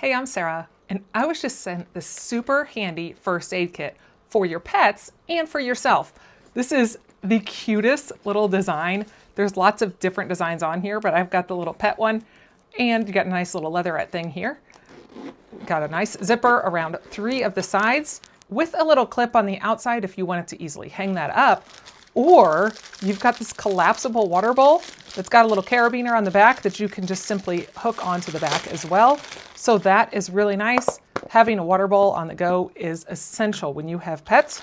Hey, I'm Sarah, and I was just sent this super handy first aid kit for your pets and for yourself. This is the cutest little design. There's lots of different designs on here, but I've got the little pet one, and you got a nice little leatherette thing here. Got a nice zipper around 3 of the sides with a little clip on the outside if you wanted to easily hang that up. Or you've got this collapsible water bowl that's got a little carabiner on the back that you can just simply hook onto the back as well. So that is really nice. Having a water bowl on the go is essential when you have pets.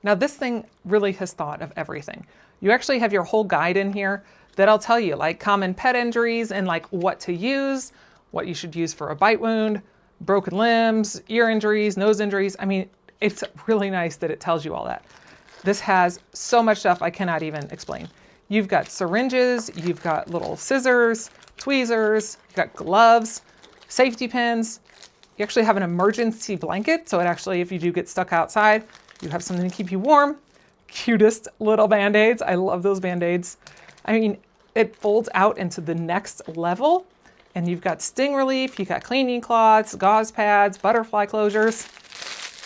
Now this thing really has thought of everything. You actually have your whole guide in here that'll tell you like common pet injuries and like what to use, what you should use for a bite wound, broken limbs, ear injuries, nose injuries. I mean, it's really nice that it tells you all that. This has so much stuff I cannot even explain. You've got syringes, you've got little scissors, tweezers, you've got gloves, safety pins. You actually have an emergency blanket. So it actually, if you do get stuck outside, you have something to keep you warm. Cutest little Band-Aids. I love those Band-Aids. I mean, it folds out into the next level and you've got sting relief, you've got cleaning cloths, gauze pads, butterfly closures.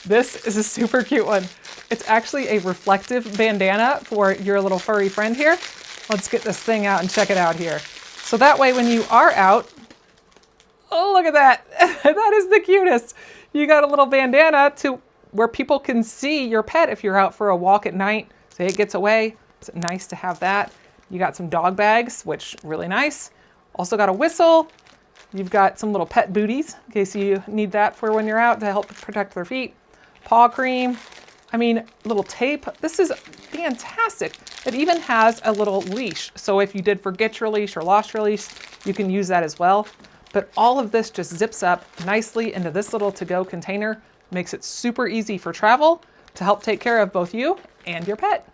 This is a super cute one. It's actually a reflective bandana for your little furry friend here. Let's get this thing out and check it out here. So that way when you are out, oh, look at that. That is the cutest. You got a little bandana to where people can see your pet if you're out for a walk at night. Say it gets away. It's nice to have that. You got some dog bags, which really nice. Also got a whistle. You've got some little pet booties in case you need that for when you're out to help protect their feet. Paw cream. I mean, little tape. This is fantastic. It even has a little leash. So if you did forget your leash or lost your leash, you can use that as well. But all of this just zips up nicely into this little to-go container. Makes it super easy for travel to help take care of both you and your pet.